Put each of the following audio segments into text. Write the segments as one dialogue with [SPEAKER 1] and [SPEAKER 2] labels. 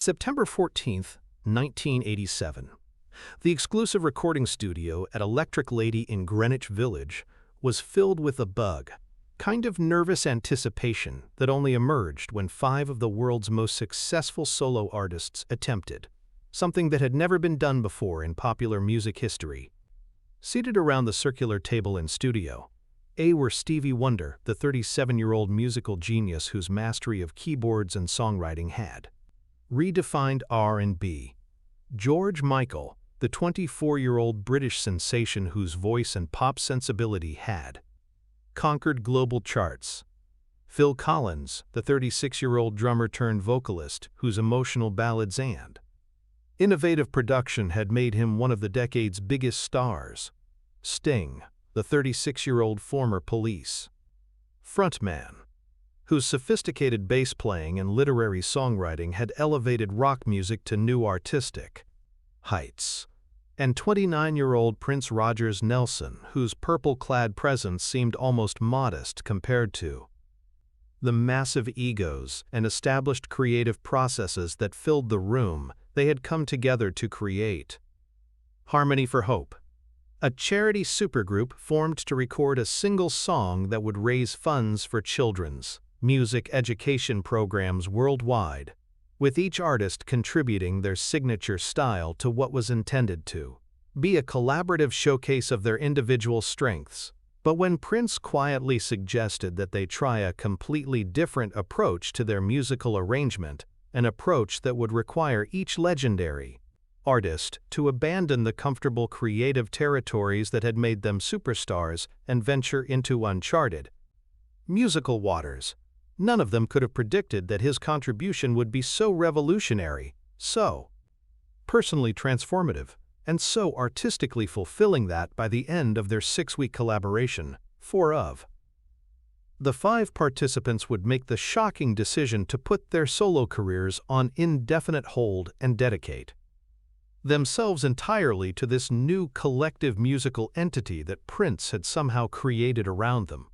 [SPEAKER 1] September 14th, 1987. The exclusive recording studio at Electric Lady in Greenwich Village was filled with a kind of nervous anticipation that only emerged when 5 of the world's most successful solo artists attempted something that had never been done before in popular music history. Seated around the circular table in studio A were Stevie Wonder, the 37-year-old musical genius whose mastery of keyboards and songwriting had redefined R&B. George Michael, the 24-year-old British sensation whose voice and pop sensibility had conquered global charts. Phil Collins, the 36-year-old drummer-turned-vocalist whose emotional ballads and innovative production had made him one of the decade's biggest stars. Sting, the 36-year-old former Police frontman, whose sophisticated bass playing and literary songwriting had elevated rock music to new artistic heights. And 29-year-old Prince Rogers Nelson, whose purple-clad presence seemed almost modest compared to the massive egos and established creative processes that filled the room they had come together to create. Harmony for Hope, a charity supergroup formed to record a single song that would raise funds for children's music education programs worldwide, with each artist contributing their signature style to what was intended to be a collaborative showcase of their individual strengths. But when Prince quietly suggested that they try a completely different approach to their musical arrangement, an approach that would require each legendary artist to abandon the comfortable creative territories that had made them superstars and venture into uncharted musical waters, none of them could have predicted that his contribution would be so revolutionary, so personally transformative, and so artistically fulfilling that by the end of their 6-week collaboration, 4 of the 5 participants would make the shocking decision to put their solo careers on indefinite hold and dedicate themselves entirely to this new collective musical entity that Prince had somehow created around them.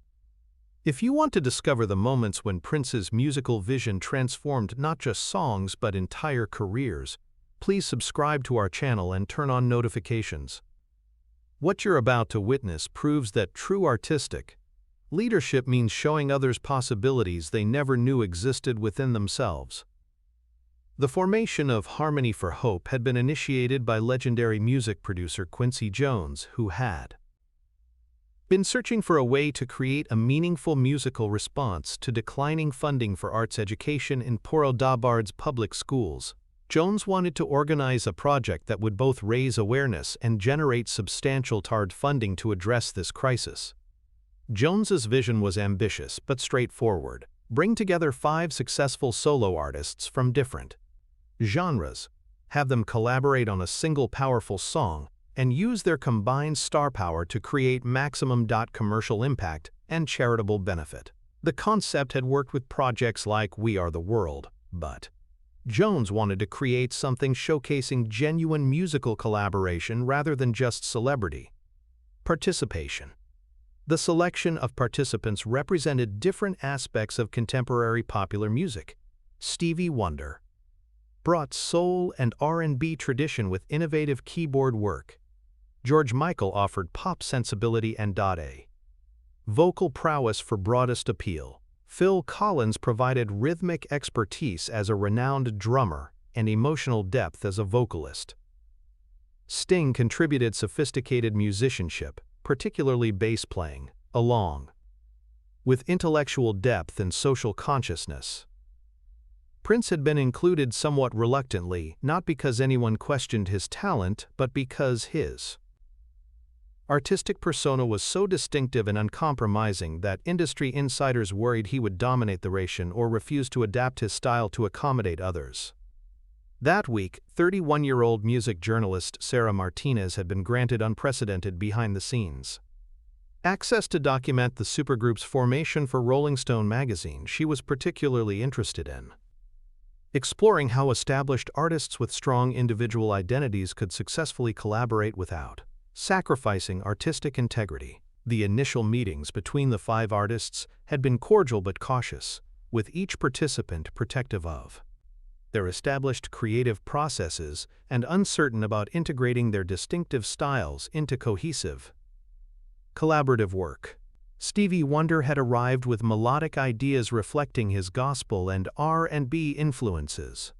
[SPEAKER 1] If you want to discover the moments when Prince's musical vision transformed not just songs but entire careers, please subscribe to our channel and turn on notifications. What you're about to witness proves that true artistic leadership means showing others possibilities they never knew existed within themselves. The formation of Harmony for Hope had been initiated by legendary music producer Quincy Jones, who had been searching for a way to create a meaningful musical response to declining funding for arts education in Port Daubard's public schools. Jones wanted to organize a project that would both raise awareness and generate substantial TARD funding to address this crisis. Jones's vision was ambitious but straightforward: bring together 5 successful solo artists from different genres, have them collaborate on a single powerful song, and use their combined star power to create maximum commercial impact and charitable benefit. The concept had worked with projects like We Are the World, but Jones wanted to create something showcasing genuine musical collaboration rather than just celebrity participation. The selection of participants represented different aspects of contemporary popular music. Stevie Wonder brought soul and R&B tradition with innovative keyboard work. George Michael offered pop sensibility and a vocal prowess for broadest appeal. Phil Collins provided rhythmic expertise as a renowned drummer and emotional depth as a vocalist. Sting contributed sophisticated musicianship, particularly bass playing, along with intellectual depth and social consciousness. Prince had been included somewhat reluctantly, not because anyone questioned his talent, but because his artistic persona was so distinctive and uncompromising that industry insiders worried he would dominate the race or refuse to adapt his style to accommodate others. That week, 31-year-old music journalist Sarah Martinez had been granted unprecedented behind-the-scenes access to document the supergroup's formation for Rolling Stone magazine. She was particularly interested in exploring how established artists with strong individual identities could successfully collaborate without sacrificing artistic integrity. The initial meetings between the 5 artists had been cordial but cautious, with each participant protective of their established creative processes, and uncertain about integrating their distinctive styles into cohesive, collaborative work. Stevie Wonder had arrived with melodic ideas reflecting his gospel and R&B influences.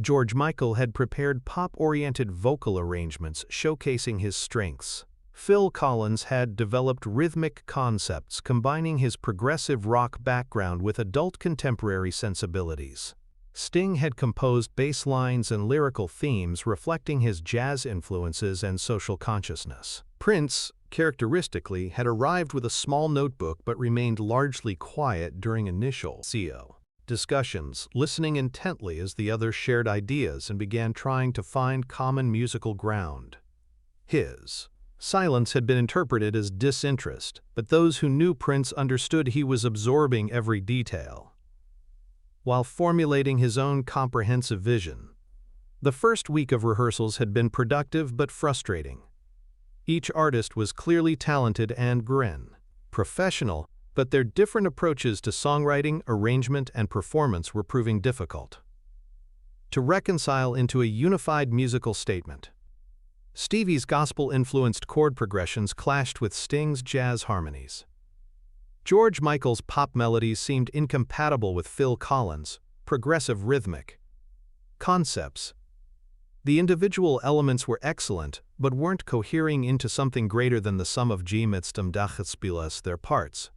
[SPEAKER 1] George Michael had prepared pop-oriented vocal arrangements showcasing his strengths. Phil Collins had developed rhythmic concepts combining his progressive rock background with adult contemporary sensibilities. Sting had composed bass lines and lyrical themes reflecting his jazz influences and social consciousness. Prince, characteristically, had arrived with a small notebook but remained largely quiet during initial discussions, listening intently as the others shared ideas and began trying to find common musical ground. His silence had been interpreted as disinterest, but those who knew Prince understood he was absorbing every detail, while formulating his own comprehensive vision. The first week of rehearsals had been productive but frustrating. Each artist was clearly talented and professional, but their different approaches to songwriting, arrangement, and performance were proving difficult to reconcile into a unified musical statement. Stevie's gospel-influenced chord progressions clashed with Sting's jazz harmonies. George Michael's pop melodies seemed incompatible with Phil Collins' progressive rhythmic concepts. The individual elements were excellent, but weren't cohering into something greater than the sum of G mit dem Dachspielers their parts.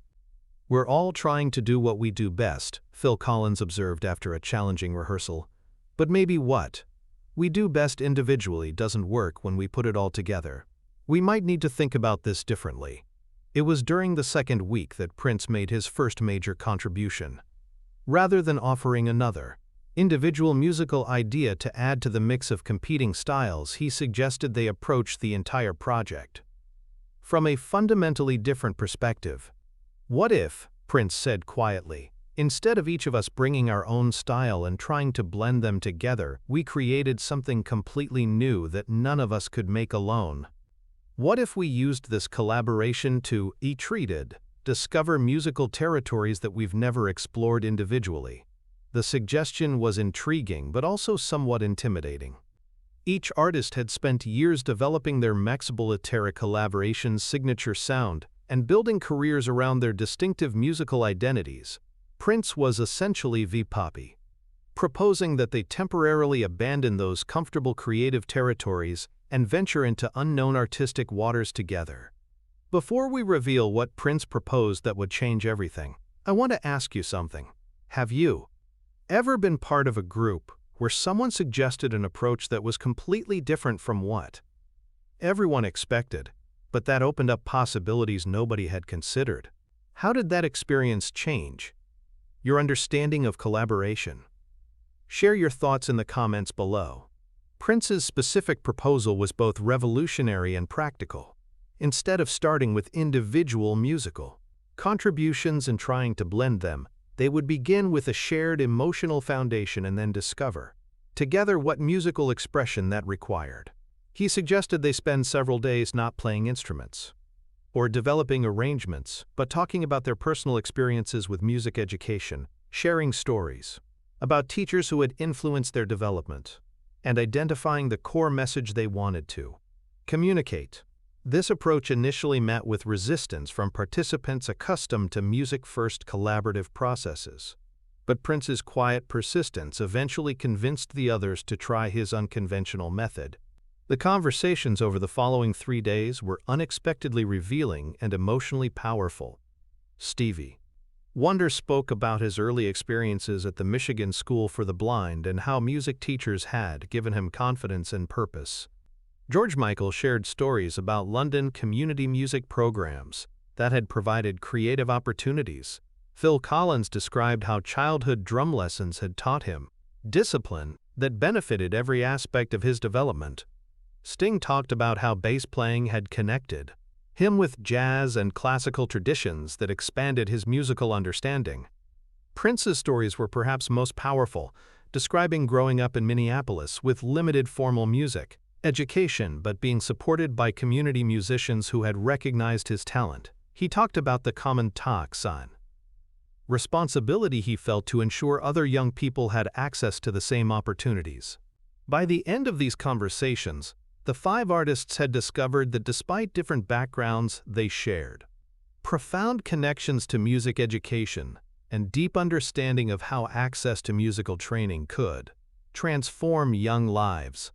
[SPEAKER 1] "We're all trying to do what we do best," Phil Collins observed after a challenging rehearsal. "But maybe what we do best individually doesn't work when we put it all together. We might need to think about this differently." It was during the second week that Prince made his first major contribution. Rather than offering another individual musical idea to add to the mix of competing styles, he suggested they approach the entire project from a fundamentally different perspective. "What if," Prince said quietly, "instead of each of us bringing our own style and trying to blend them together, we created something completely new that none of us could make alone? What if we used this collaboration to discover musical territories that we've never explored individually?" The suggestion was intriguing but also somewhat intimidating. Each artist had spent years developing their Maxibulaterra collaboration's signature sound and building careers around their distinctive musical identities. Prince was essentially V-Poppy, proposing that they temporarily abandon those comfortable creative territories and venture into unknown artistic waters together. Before we reveal what Prince proposed that would change everything, I want to ask you something. Have you ever been part of a group where someone suggested an approach that was completely different from what everyone expected, but that opened up possibilities nobody had considered? How did that experience change your understanding of collaboration? Share your thoughts in the comments below. Prince's specific proposal was both revolutionary and practical. Instead of starting with individual musical contributions and trying to blend them, they would begin with a shared emotional foundation and then discover together what musical expression that required. He suggested they spend several days not playing instruments or developing arrangements, but talking about their personal experiences with music education, sharing stories about teachers who had influenced their development, and identifying the core message they wanted to communicate. This approach initially met with resistance from participants accustomed to music-first collaborative processes. But Prince's quiet persistence eventually convinced the others to try his unconventional method. The conversations over the following 3 days were unexpectedly revealing and emotionally powerful. Stevie Wonder spoke about his early experiences at the Michigan School for the Blind and how music teachers had given him confidence and purpose. George Michael shared stories about London community music programs that had provided creative opportunities. Phil Collins described how childhood drum lessons had taught him discipline that benefited every aspect of his development. Sting talked about how bass playing had connected him with jazz and classical traditions that expanded his musical understanding. Prince's stories were perhaps most powerful, describing growing up in Minneapolis with limited formal music education but being supported by community musicians who had recognized his talent. He talked about the common talk sign responsibility he felt to ensure other young people had access to the same opportunities. By the end of these conversations, the five artists had discovered that despite different backgrounds, they shared profound connections to music education and deep understanding of how access to musical training could transform young lives.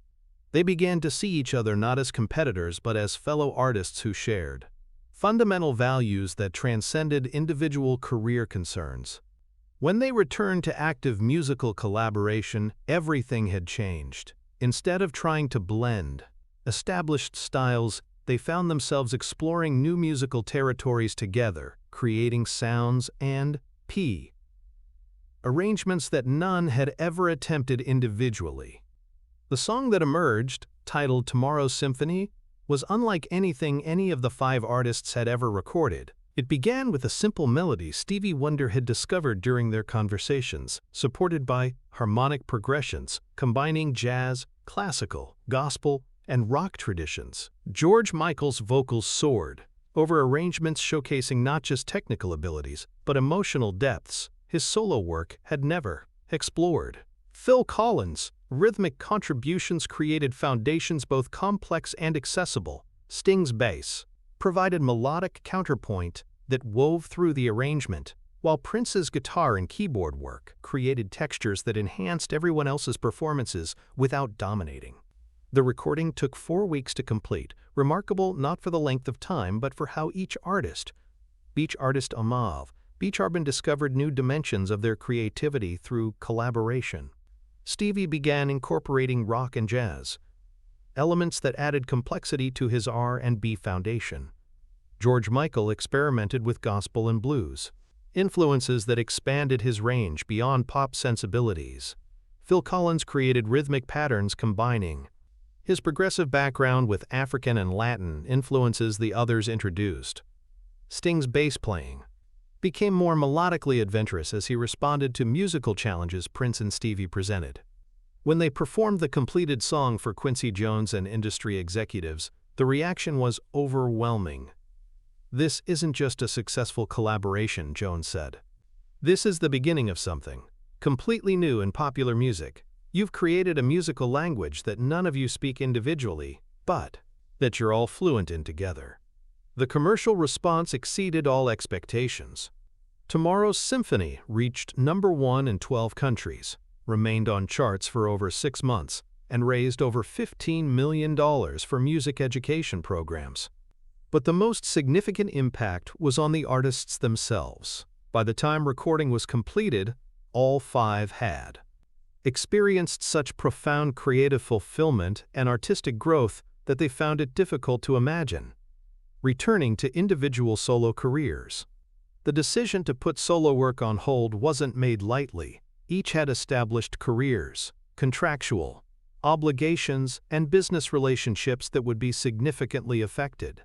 [SPEAKER 1] They began to see each other not as competitors but as fellow artists who shared fundamental values that transcended individual career concerns. When they returned to active musical collaboration, everything had changed. Instead of trying to blend established styles, they found themselves exploring new musical territories together, creating sounds and arrangements that none had ever attempted individually. The song that emerged, titled Tomorrow's Symphony, was unlike anything any of the five artists had ever recorded. It began with a simple melody Stevie Wonder had discovered during their conversations, supported by harmonic progressions, combining jazz, classical, gospel, and rock traditions. George Michael's vocals soared over arrangements showcasing not just technical abilities, but emotional depths his solo work had never explored. Phil Collins' rhythmic contributions created foundations both complex and accessible. Sting's bass provided melodic counterpoint that wove through the arrangement, while Prince's guitar and keyboard work created textures that enhanced everyone else's performances without dominating. The recording took 4 weeks to complete, remarkable not for the length of time but for how each artist discovered new dimensions of their creativity through collaboration. Stevie began incorporating rock and jazz, elements that added complexity to his R&B foundation. George Michael experimented with gospel and blues, influences that expanded his range beyond pop sensibilities. Phil Collins created rhythmic patterns combining his progressive background with African and Latin influences the others introduced. Sting's bass playing became more melodically adventurous as he responded to musical challenges Prince and Stevie presented. When they performed the completed song for Quincy Jones and industry executives, the reaction was overwhelming. "This isn't just a successful collaboration," Jones said. "This is the beginning of something completely new in popular music. You've created a musical language that none of you speak individually, but that you're all fluent in together." The commercial response exceeded all expectations. Tomorrow's Symphony reached #1 in 12 countries, remained on charts for over 6 months, and raised over $15 million for music education programs. But the most significant impact was on the artists themselves. By the time recording was completed, all five had experienced such profound creative fulfillment and artistic growth that they found it difficult to imagine returning to individual solo careers. The decision to put solo work on hold wasn't made lightly. Each had established careers, contractual obligations, and business relationships that would be significantly affected.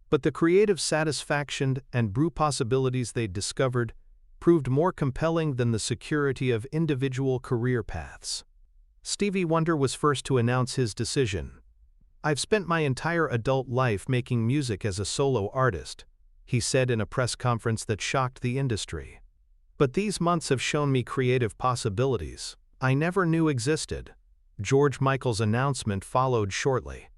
[SPEAKER 1] But the creative satisfaction and brew possibilities they'd discovered proved more compelling than the security of individual career paths. Stevie Wonder was first to announce his decision. "I've spent my entire adult life making music as a solo artist," he said in a press conference that shocked the industry. "But these months have shown me creative possibilities I never knew existed." George Michael's announcement followed shortly.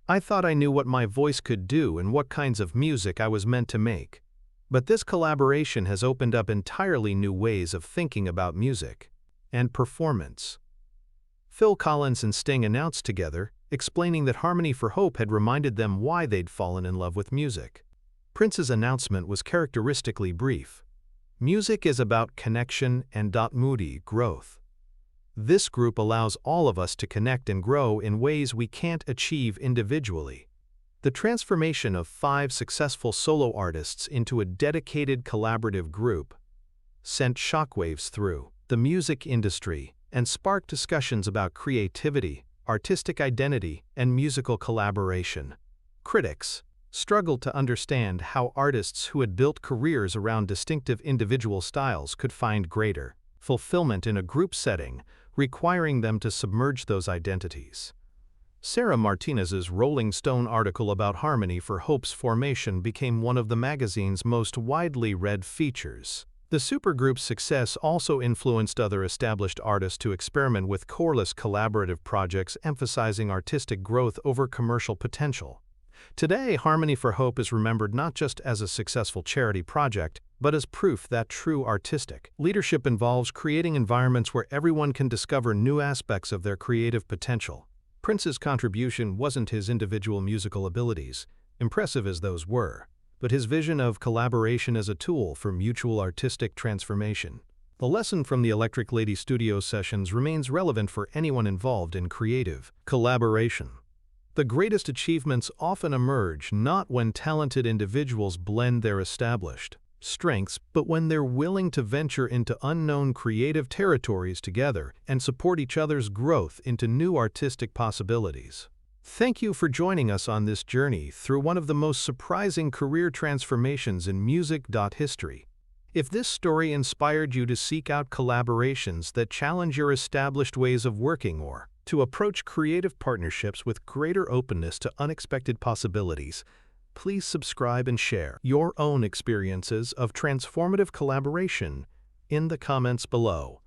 [SPEAKER 1] "I thought I knew what my voice could do and what kinds of music I was meant to make. But this collaboration has opened up entirely new ways of thinking about music and performance." Phil Collins and Sting announced together, explaining that Harmony for Hope had reminded them why they'd fallen in love with music. Prince's announcement was characteristically brief. "Music is about connection and moody growth. This group allows all of us to connect and grow in ways we can't achieve individually." The transformation of 5 successful solo artists into a dedicated collaborative group sent shockwaves through the music industry and sparked discussions about creativity, artistic identity, and musical collaboration. Critics struggled to understand how artists who had built careers around distinctive individual styles could find greater fulfillment in a group setting, requiring them to submerge those identities. Sarah Martinez's Rolling Stone article about Harmony for Hope's formation became one of the magazine's most widely read features. The supergroup's success also influenced other established artists to experiment with coreless collaborative projects, emphasizing artistic growth over commercial potential. Today, Harmony for Hope is remembered not just as a successful charity project, but as proof that true artistic leadership involves creating environments where everyone can discover new aspects of their creative potential. Prince's contribution wasn't his individual musical abilities, impressive as those were, but his vision of collaboration as a tool for mutual artistic transformation. The lesson from the Electric Lady studio sessions remains relevant for anyone involved in creative collaboration. The greatest achievements often emerge not when talented individuals blend their established strengths, but when they're willing to venture into unknown creative territories together and support each other's growth into new artistic possibilities. Thank you for joining us on this journey through one of the most surprising career transformations in music history. If this story inspired you to seek out collaborations that challenge your established ways of working or to approach creative partnerships with greater openness to unexpected possibilities, please subscribe and share your own experiences of transformative collaboration in the comments below.